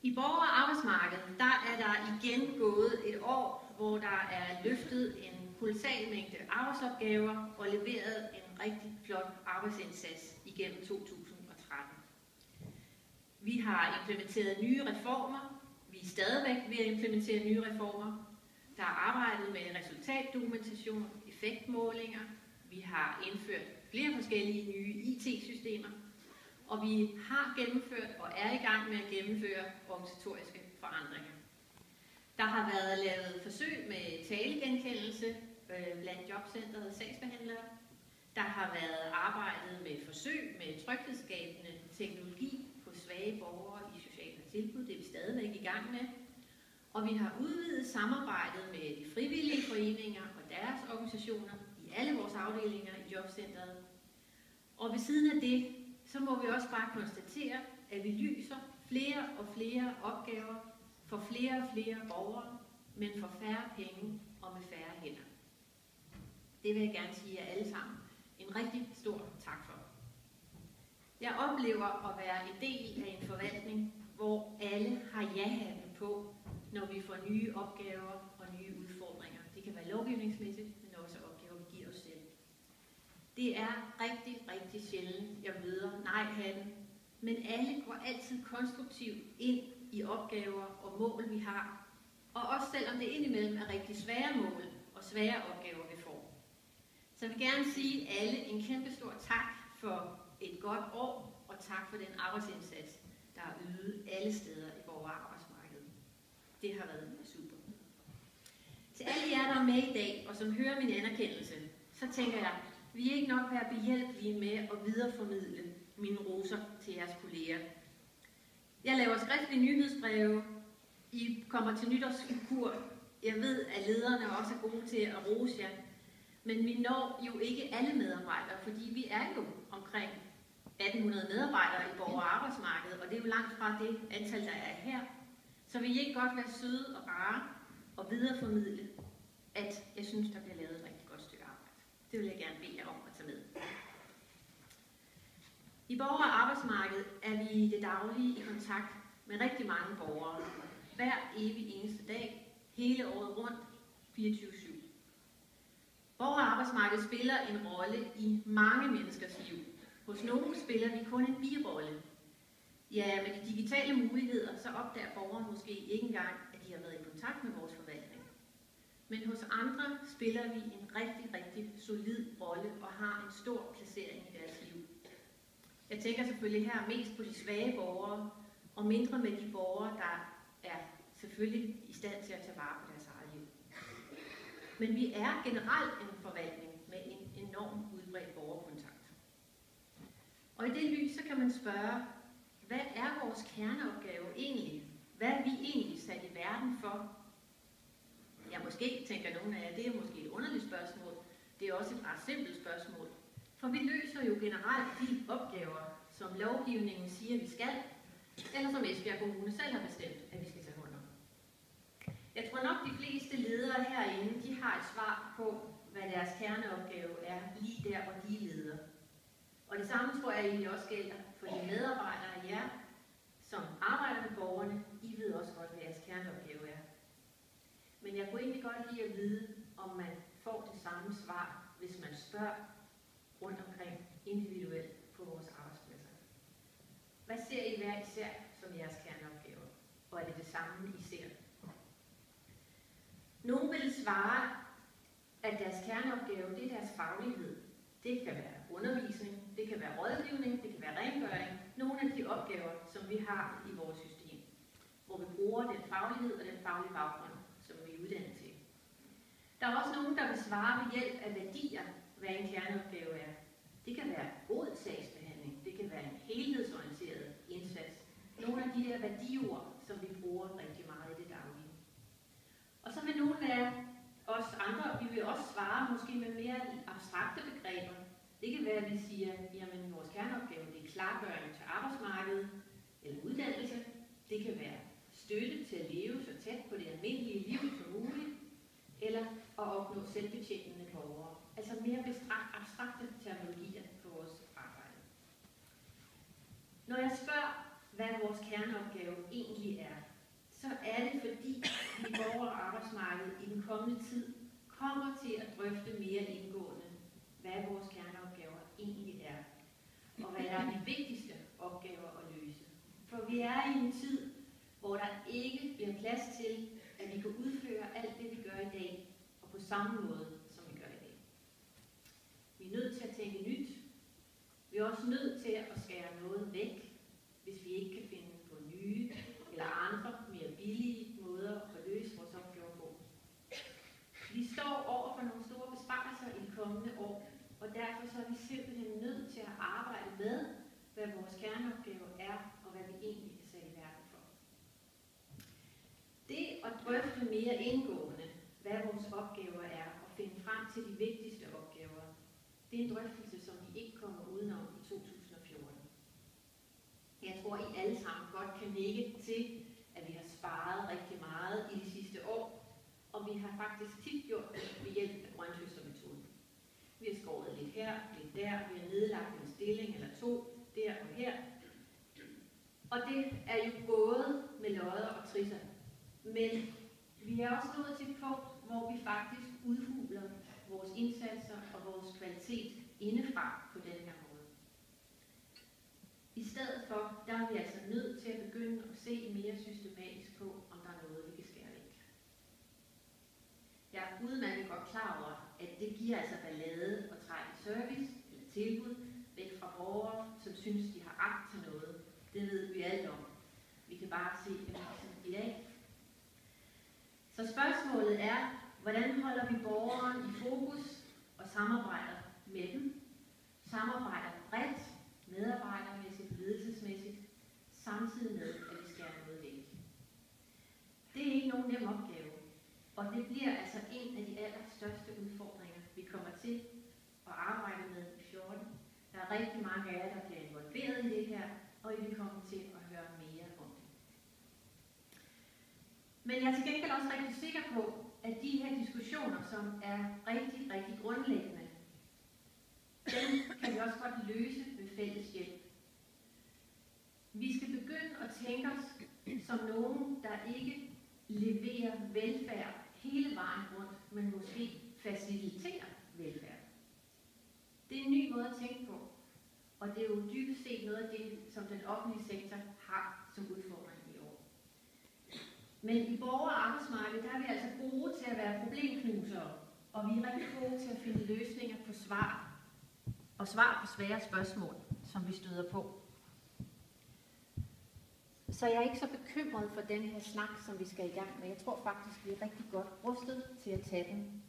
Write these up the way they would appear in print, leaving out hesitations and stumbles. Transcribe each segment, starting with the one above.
I Borger- og Arbejdsmarkedet, der er der igen gået et år, hvor der er løftet en kolossal mængde arbejdsopgaver og leveret en rigtig flot arbejdsindsats igennem 2013. Vi har implementeret nye reformer. Vi er stadigvæk ved at implementere nye reformer. Der er arbejdet med resultatdokumentation, effektmålinger. Vi har indført flere forskellige nye IT-systemer. Og vi har gennemført og er i gang med at gennemføre organisatoriske forandringer. Der har været lavet forsøg med talegenkendelse blandt jobcenterets sagsbehandlere. Der har været arbejdet med forsøg med tryghedsskabende teknologi på svage borgere i sociale tilbud. Det er vi stadigvæk i gang med. Og vi har udvidet samarbejdet med de frivillige foreninger og deres organisationer i alle vores afdelinger i jobcenteret. Og ved siden af det, så må vi også bare konstatere, at vi løser flere og flere opgaver for flere og flere borgere, men for færre penge og med færre hænder. Det vil jeg gerne sige jer alle sammen en rigtig stor tak for. Jeg oplever at være en del af en forvaltning, hvor alle har ja-hatten på, når vi får nye opgaver og nye udfordringer. Det kan være lovgivningsmæssigt, men også opgaver, vi giver os selv. Det er rigtig, rigtig sjældent, jeg møder nej-hatten, men alle går altid konstruktivt ind i opgaver og mål, vi har. Og også selvom det indimellem er rigtig svære mål og svære opgaver, vi får. Så jeg vil gerne sige alle en kæmpe stor tak for et godt år, og tak for den arbejdsindsats, der er ydet alle steder i Borger- og Arbejdsmarkedet. Det har været super. Til alle jer, der er med i dag, og som hører min anerkendelse, så tænker jeg, vi er ikke nok være behjælpelige med at videreformidle mine roser til jeres kolleger. Jeg laver skriftlige nyhedsbreve. I kommer til nytårskur. Jeg ved, at lederne også er gode til at rose jer. Men vi når jo ikke alle medarbejdere, fordi vi er jo omkring 1800 medarbejdere i Borger- og Arbejdsmarkedet, og det er jo langt fra det antal, der er her. Så vil I ikke godt være søde og rare og videreformidle, at jeg synes, der bliver lavet et rigtig godt stykke arbejde. Det vil jeg gerne bede jer om at tage med. I Borger- og Arbejdsmarkedet er vi i det daglige i kontakt med rigtig mange borgere. Hver evig eneste dag, hele året rundt, 24/7. Borger- og Arbejdsmarkedet spiller en rolle i mange menneskers liv. Hos nogle spiller vi kun en birolle. Ja, med de digitale muligheder, så opdager borgeren måske ikke engang, at de har været i kontakt med vores forvaltning. Men hos andre spiller vi en rigtig, rigtig solid rolle og har en stor placering i deres liv. Jeg tænker selvfølgelig her mest på de svage borgere, og mindre med de borgere, der er selvfølgelig i stand til at tage vare på deres eget liv. Men vi er generelt en forvaltning med en enormt udbredt borgerkontakt. Og i det lys, så kan man spørge, hvad er vores kerneopgave egentlig? Hvad er vi egentlig sat i verden for? Ja, måske tænker nogle af jer, det er måske et underligt spørgsmål. Det er også et ret simpelt spørgsmål. For vi løser jo generelt de opgaver, som lovgivningen siger, vi skal, eller som Esbjerg Kommune selv har bestemt, at vi skal tage hånd om. Jeg tror nok, de fleste ledere herinde, de har et svar på, hvad deres kerneopgave er lige der, hvor de leder. Og det samme tror jeg egentlig også gælder for de medarbejdere af jer, som arbejder med borgerne. I ved også godt, hvad jeres kerneopgave er. Men jeg kunne egentlig godt lide at vide, om man får det samme svar, hvis man spørger rundt omkring individuelt på vores arbejdspladser. Hvad ser I hver især som jeres kerneopgaver? Og er det det samme, I ser? Nogle vil svare, at deres kerneopgave, det er deres faglighed. Det kan være undervisning, det kan være rådgivning, det kan være rengøring. Nogle af de opgaver, som vi har i vores system, hvor vi bruger den faglighed og den faglige baggrund, som vi er uddannet til. Der er også nogen, der vil svare ved hjælp af værdier, hvad en kerneopgave er. Det kan være god sagsbehandling, det kan være en helhedsorienteret indsats. Nogle af de her værdiord, som vi bruger rigtig meget i det daglige. Og så vil nogle af os andre, vi vil også svare måske med mere abstrakte begreber. Det kan være, at vi siger, jamen vores kerneopgave, det er klargøring til arbejdsmarkedet eller uddannelse. Det kan være støtte til at leve så tæt på det almindelige liv som muligt, eller at opnå selvbetjenende borgere. Altså mere abstrakte terminologier på vores arbejde. Når jeg spørger, hvad vores kerneopgave egentlig er, så er det fordi vi borgere og arbejdsmarkedet i den kommende tid kommer til at drøfte mere indgående, hvad vores kerneopgaver egentlig er, og hvad der er de vigtigste opgaver at løse. For vi er i en tid, hvor der ikke bliver plads til, at vi kan udføre alt det, vi gør i dag, og på samme måde, som vi gør i dag. Vi er nødt til at tænke nyt. Vi er også nødt til at skære noget væk, hvis vi ikke kan finde på nye eller andre, mere billige måder at løse vores opgaver på. Vi står over for nogle store besparelser i de kommende år, og derfor så er vi simpelthen nødt til at arbejde med, hvad vores kerneopgave er, og hvad vi egentlig er sat i verden for. Det at drøfte mere indgående, hvad vores opgaver er, og finde frem til de vigtigste opgaver, det er en drøftelse, som vi ikke kommer udenom i 2014. Jeg tror, I alle sammen godt kan nikke til, at vi har sparet rigtig meget i de sidste år, og vi har faktisk tit gjort det ved hjælp af grønthøstermetoden. Vi har skåret lidt her, lidt der, vi har nedlagt en stilling eller to, der og her. Og det er jo gået med lodder og trisser. Men vi er også nået til et punkt, hvor vi faktisk udhuler vores indsatser og vores kvalitet indefra på den her måde. I stedet for, der er vi altså nødt til at begynde at se mere systematisk på, om der er noget, vi kan skære væk. Jeg er udmærket godt klar over, at det giver altså ballade og trække service eller tilbud væk fra borgere, som synes, de har ret til noget. Det ved vi alt om. Vi kan bare se avisen i dag. Så spørgsmålet er, hvordan holder vi borgeren i fokus og samarbejder med dem? Samarbejder bredt, medarbejdermæssigt, ledelsesmæssigt, samtidig med, at vi skærer noget væk. Det er ikke nogen nem opgave, og det bliver altså en af de allerstørste udfordringer, vi kommer til at arbejde med i 14. Der er rigtig mange af jer, der bliver involveret i det her, og I vil komme til at høre mere om det. Men jeg er til gengæld også rigtig sikker på, at de her diskussioner, som er rigtig, rigtig grundlæggende, dem kan vi også godt løse med fælles hjælp. Vi skal begynde at tænke os som nogen, der ikke leverer velfærd hele vejen rundt, men måske faciliterer velfærd. Det er en ny måde at tænke på, og det er jo dybest set noget af det, som den offentlige sektor har som udfordring i år. Men i borger- og arbejdsmarkedet, der er vi altså gode til at være problemknusere, og vi er rigtig gode til at finde løsninger på svar, og svar på svære spørgsmål, som vi støder på. Så jeg er ikke så bekymret for den her snak, som vi skal i gang med. Jeg tror faktisk, vi er rigtig godt rustet til at tage den.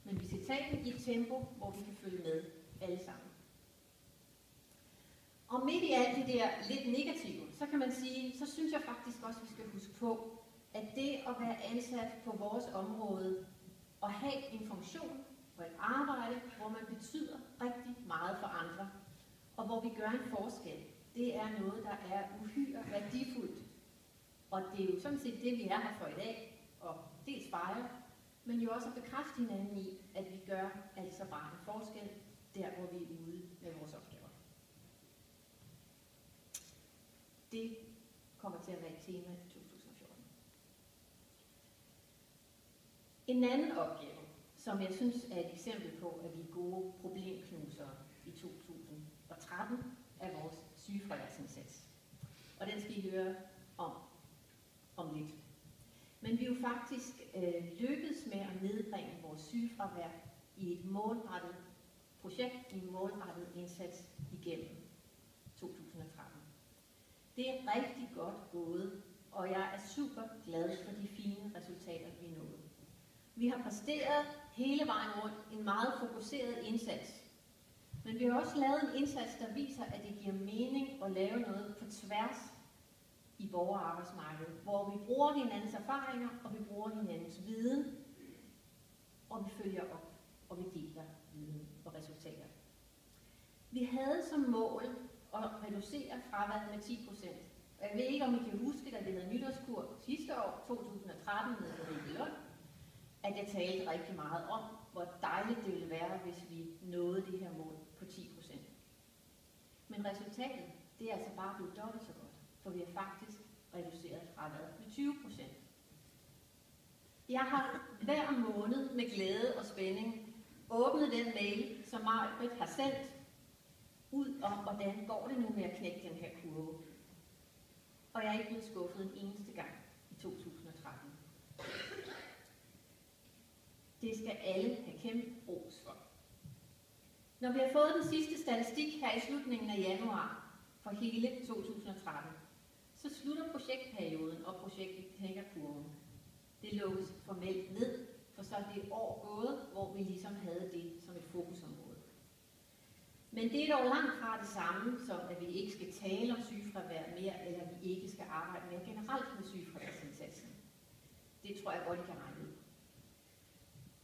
Men vi skal tage den i et tempo, hvor vi kan følge med alle sammen. Og midt i alt det der lidt negative, så kan man sige, så synes jeg faktisk også, at vi skal huske på, at det at være ansat på vores område og have en funktion og et arbejde, hvor man betyder rigtig meget for andre, og hvor vi gør en forskel, det er noget, der er uhyre værdifuldt. Og det er jo sådan set det, vi er her for i dag, og dels fejre, men jo også at bekræfte hinanden i, at vi gør altså bare en forskel, der hvor vi er ude med vores opgaver. Det kommer til at være et tema i 2014. En anden opgave, som jeg synes er et eksempel på, at vi er gode problemknusere i 2013, er vores sygefraværsindsats. Og den skal I høre om lidt. Men vi er jo faktisk lykkedes med at nedbringe vores sygefravær i et målrettet projekt, i en målrettet indsats igennem 2013. Det er rigtig godt gået, og jeg er super glad for de fine resultater, vi nåede. Vi har præsteret hele vejen rundt en meget fokuseret indsats. Men vi har også lavet en indsats, der viser, at det giver mening at lave noget på tværs i borgerarbejdsmarkedet, hvor vi bruger hinandens erfaringer, og vi bruger hinandens viden, og vi følger op, og vi deler viden og resultater. Vi havde som mål at reducere fraværet med 10%. Og jeg ved ikke, om I kan huske, da vi havde nytårskur sidste år, 2013, med Rikke Lund, at jeg talte rigtig meget om, hvor dejligt det ville være, hvis vi nåede det her mål på 10%. Men resultatet, det er altså bare blevet dobbelt så godt. for vi har faktisk reduceret fraværet med 20%. Jeg har hver måned med glæde og spænding åbnet den mail, som Maj-Britt har sendt ud om, hvordan går det nu med at knække den her kurve. Og jeg er ikke blevet skuffet en eneste gang i 2013. Det skal alle have kæmpe ros for. Når vi har fået den sidste statistik her i slutningen af januar for hele 2013, så slutter projektperioden, og projektet knækker kurven. Det lukkes formelt ned, for så er det et år gået, hvor vi ligesom havde det som et fokusområde. Men det er dog langt fra det samme, som at vi ikke skal tale om sygefravær mere, eller vi ikke skal arbejde mere generelt med sygefraværsindsatsen. Det tror jeg godt, I kan regne ud.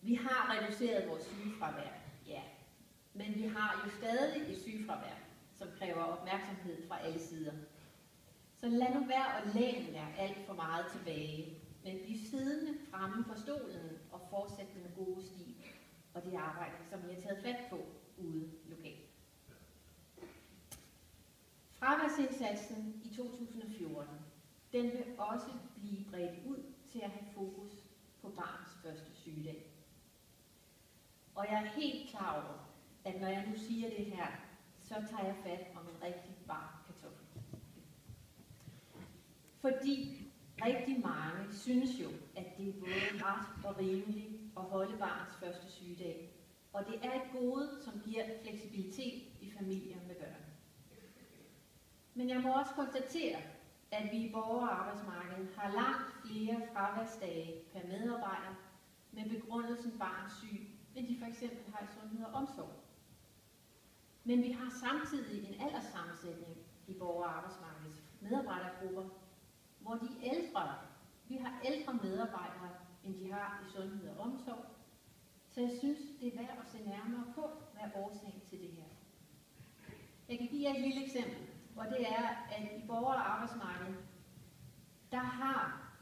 Vi har reduceret vores sygefravær, ja. Men vi har jo stadig et sygefravær, som kræver opmærksomhed fra alle sider. Så lad nu være at læne jer alt for meget tilbage, men bliv siddende fremme på stolen og fortsæt den gode stil og det arbejde, som I har taget fat på ude lokalt. Fraværsindsatsen i 2014, den vil også blive bredt ud til at have fokus på barnets første sygedag. Og jeg er helt klar over, at når jeg nu siger det her, så tager jeg fat om en rigtig varm kartoffel. Fordi rigtig mange synes jo, at det er både ret og rimeligt at holde barnets første sygedag. Og det er et gode, som giver fleksibilitet i familier med børn. Men jeg må også konstatere, at vi i borgerarbejdsmarkedet har langt flere fraværsdage per medarbejder med begrundelsen barns syg, end de for eksempel har i sundhed og omsorg. Men vi har samtidig en alderssammensætning i borgerarbejdsmarkedets medarbejdergrupper, hvor de er ældre. Vi har ældre medarbejdere, end de har i sundhed og omsorg. Så jeg synes, det er værd at se nærmere på, hvad er årsagen til det her. Jeg kan give jer et lille eksempel, og det er, at i borgerarbejdsmarkedet, der har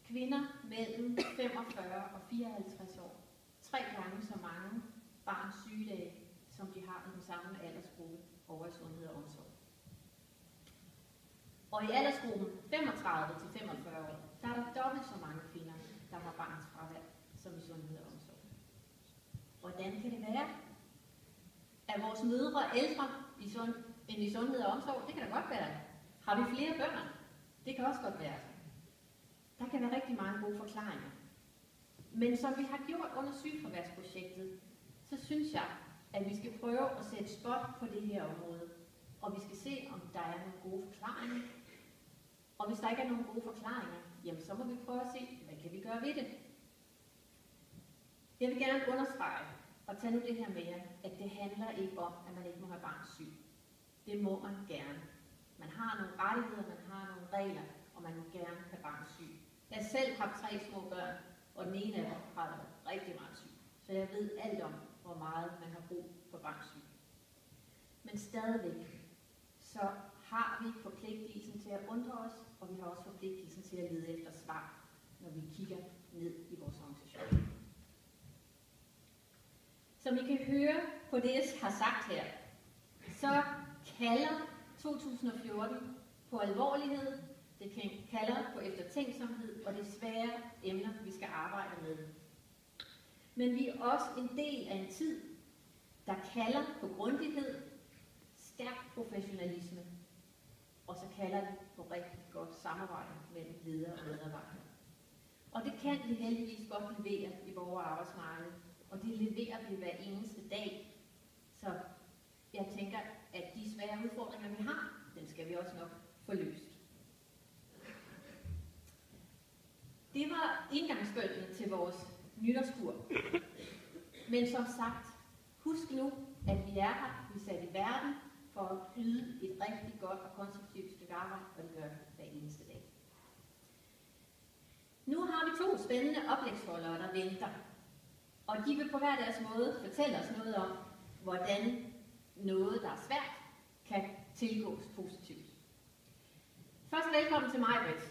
kvinder mellem 45 og 54 år 3 gange så mange barns sygedage, som de har i den samme aldersgruppe over i sundhed og omsorg. Og i aldersgruppen 35 til 45 år, der er der dobbelt så mange kvinder, der har barns fravær, som i sundhed og omsorg. Hvordan kan det være? Er vores mødre ældre end i sundhed og omsorg? Det kan da godt være. Har vi flere børn? Det kan også godt være. Der kan være rigtig mange gode forklaringer. Men som vi har gjort under sygefraværsprojektet, så synes jeg, at vi skal prøve at sætte spot på det her område. Og vi skal se, om der er nogle gode forklaringer. Og hvis der ikke er nogen gode forklaringer, jamen så må vi prøve at se, hvad kan vi gøre ved det. Jeg vil gerne understrege, og tage nu det her med jer, at det handler ikke om, at man ikke må have barns syg. Det må man gerne. Man har nogle rettigheder, man har nogle regler, og man må gerne have barns syg. Jeg selv har 3 små børn, og den ene af dem har været rigtig meget syg. Så jeg ved alt om, hvor meget man har brug for barns syg. Men stadigvæk, så har vi forpligtelsen til at undre os, og vi har også forpligtelsen til at lede efter svar, når vi kigger ned i vores organisation. Som I kan høre på det, jeg har sagt her, så kalder 2014 på alvorlighed, det kalder på eftertænksomhed, og det er svære emner, vi skal arbejde med. Men vi er også en del af en tid, der kalder på grundighed, stærk professionalisme, og så kalder det på rigtig godt samarbejde mellem ledere og medarbejdere. Og det kan vi heldigvis godt levere i borgerarbejdsmarkedet, og det leverer vi hver eneste dag. Så jeg tænker, at de svære udfordringer, vi har, den skal vi også nok få løst. Det var indgangsbølgen til vores nytårskur. Men som sagt, husk nu, at vi er her, vi er sat i verden for at yde et rigtig godt og konstruktivt stykke arbejde, og det gør vi hver eneste dag. Nu har vi 2 spændende oplægsholdere, der venter. Og de vil på hver deres måde fortælle os noget om, hvordan noget, der er svært, kan tilgås positivt. Først velkommen til Maj-Britt.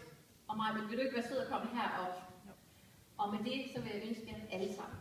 Og Maj-Britt, vil du ikke være sød at komme herop? Og med det, så vil jeg ønske jer alle sammen